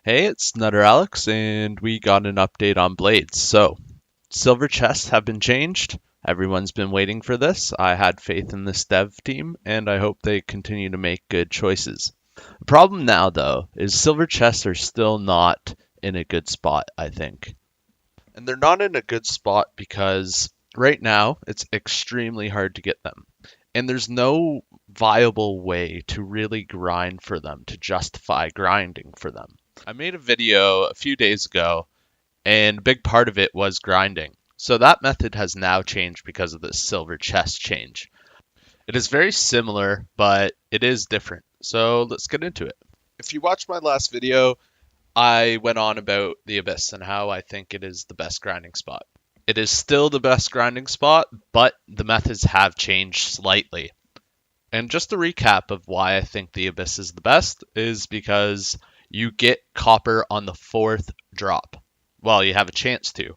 Hey, it's Nutter Alex, and we got an update on Blades. So, silver chests have been changed. Everyone's been waiting for this. I had faith in this dev team, and I hope they continue to make good choices. The problem now, though, is silver chests are still not in a good spot, I think. And they're not in a good spot because right now it's extremely hard to get them. And there's no viable way to really grind for them, to justify grinding for them. I made a video a few days ago, and a big part of it was grinding. So that method has now changed because of this silver chest change. It is very similar, but it is different. So let's get into it. If you watched my last video, I went on about the Abyss and how I think it is the best grinding spot. It is still the best grinding spot, but the methods have changed slightly. And just a recap of why I think the Abyss is the best is because you get copper on the fourth drop. Well, you have a chance to.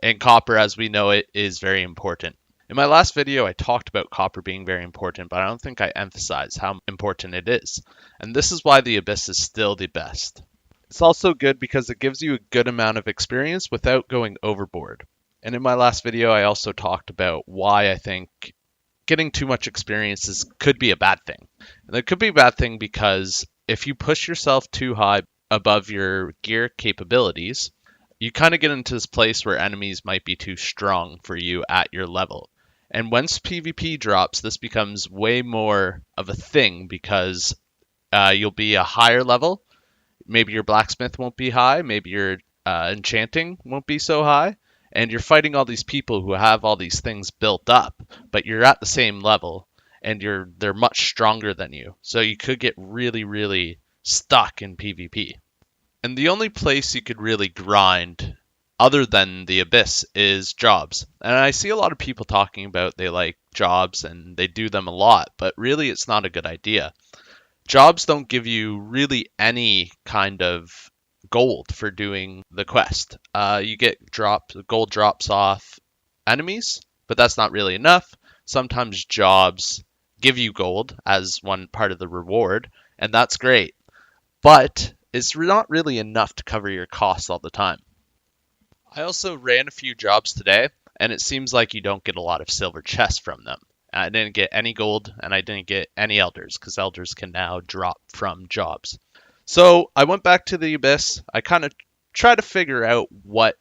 And copper, as we know it, is very important. In my last video, I talked about copper being very important, but I don't think I emphasized how important it is. And this is why the Abyss is still the best. It's also good because it gives you a good amount of experience without going overboard. And in my last video, I also talked about why I think getting too much experience could be a bad thing. And it could be a bad thing because if you push yourself too high above your gear capabilities, you kind of get into this place where enemies might be too strong for you at your level. And once PvP drops, this becomes way more of a thing because you'll be a higher level. Maybe your blacksmith won't be high. Maybe your enchanting won't be so high. And you're fighting all these people who have all these things built up, but you're at the same level and they're much stronger than you. So you could get really, really stuck in PvP. And the only place you could really grind other than the Abyss is jobs. And I see a lot of people talking about they like jobs and they do them a lot, but really it's not a good idea. Jobs don't give you really any kind of gold for doing the quest. You get gold drops off enemies, but that's not really enough. Sometimes jobs give you gold as one part of the reward, and that's great. But it's not really enough to cover your costs all the time. I also ran a few jobs today, and it seems like you don't get a lot of silver chests from them. I didn't get any gold, and I didn't get any elders, because elders can now drop from jobs. So I went back to the Abyss. I kind of tried to figure out what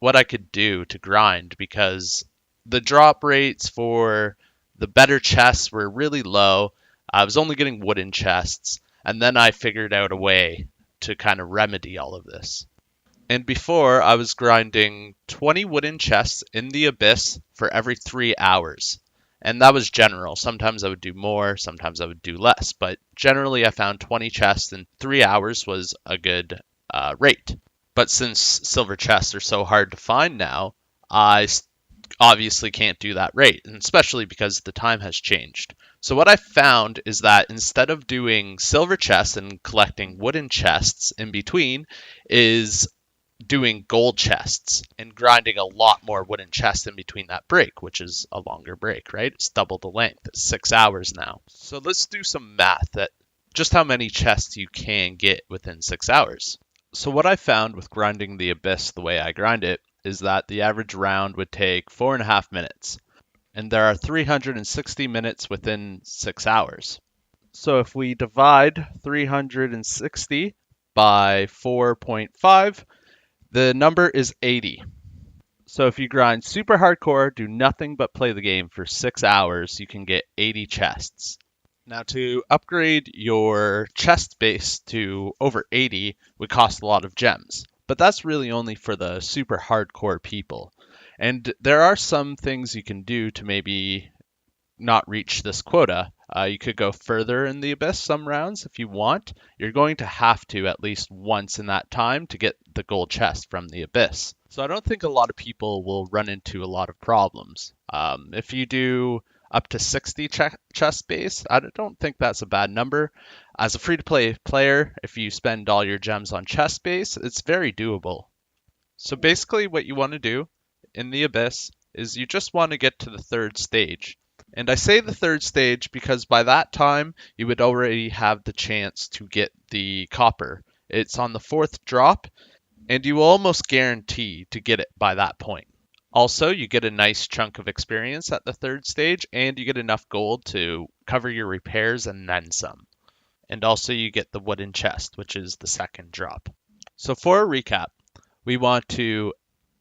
I could do to grind, because the drop rates for the better chests were really low. I was only getting wooden chests, and then I figured out a way to kind of remedy all of this. And before, I was grinding 20 wooden chests in the Abyss for every 3 hours. And that was general. Sometimes I would do more, sometimes I would do less. But generally, I found 20 chests in 3 hours was a good rate. But since silver chests are so hard to find now, I obviously can't do that rate, and especially because the time has changed. So what I found is that instead of doing silver chests and collecting wooden chests in between, is doing gold chests and grinding a lot more wooden chests in between that break, which is a longer break, right? It's double the length. It's 6 hours now. So let's do some math at just how many chests you can get within 6 hours. So what I found with grinding the Abyss the way I grind it is that the average round would take 4.5 minutes. And there are 360 minutes within 6 hours. So if we divide 360 by 4.5, the number is 80. So if you grind super hardcore, do nothing but play the game for 6 hours, you can get 80 chests. Now to upgrade your chest base to over 80 would cost a lot of gems, but that's really only for the super hardcore people. And there are some things you can do to maybe not reach this quota. You could go further in the Abyss some rounds if you want. You're going to have to at least once in that time to get the gold chest from the Abyss. So I don't think a lot of people will run into a lot of problems. If you do up to 60 chest base, I don't think that's a bad number. As a free-to-play player, if you spend all your gems on chest base, it's very doable. So basically what you want to do in the Abyss is you just want to get to the third stage. And I say the third stage because by that time, you would already have the chance to get the copper. It's on the fourth drop, and you will almost guarantee to get it by that point. Also, you get a nice chunk of experience at the third stage, and you get enough gold to cover your repairs and then some. And also, you get the wooden chest, which is the second drop. So, for a recap, we want to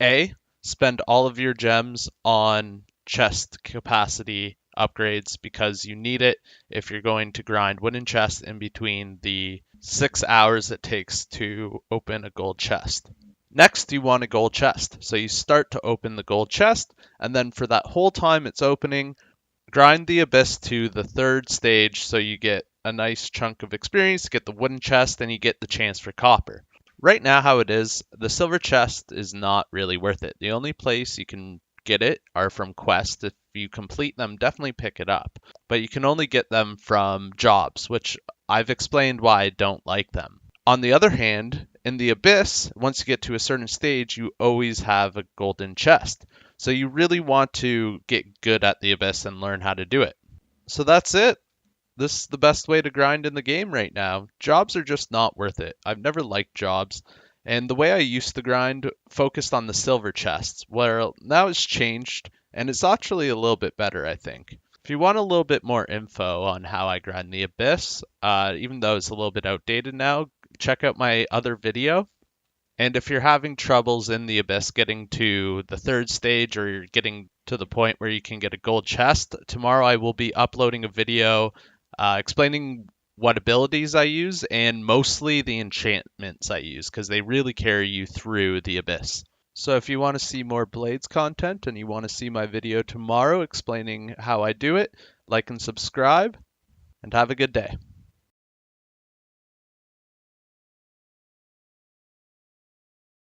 A, spend all of your gems on chest capacity upgrades because you need it if you're going to grind wooden chests in between the 6 hours it takes to open a gold chest. Next, you want a gold chest. So you start to open the gold chest, and then for that whole time it's opening, grind the abyss to the third stage so you get a nice chunk of experience, get the wooden chest, and you get the chance for copper. Right now, how it is, the silver chest is not really worth it. The only place you can get it are from quests. If you complete them, definitely pick it up. But you can only get them from jobs, which I've explained why I don't like them. On the other hand, in the Abyss, once you get to a certain stage, you always have a golden chest. So you really want to get good at the Abyss and learn how to do it. So that's it. This is the best way to grind in the game right now. Jobs are just not worth it. I've never liked jobs. And the way I used to grind focused on the silver chests, where now it's changed, and it's actually a little bit better, I think. If you want a little bit more info on how I grind the Abyss, even though it's a little bit outdated now, check out my other video. And if you're having troubles in the Abyss getting to the third stage or you're getting to the point where you can get a gold chest, tomorrow I will be uploading a video explaining what abilities I use and mostly the enchantments I use because they really carry you through the Abyss. So if you want to see more Blades content and you want to see my video tomorrow explaining how I do it, like and subscribe, and have a good day.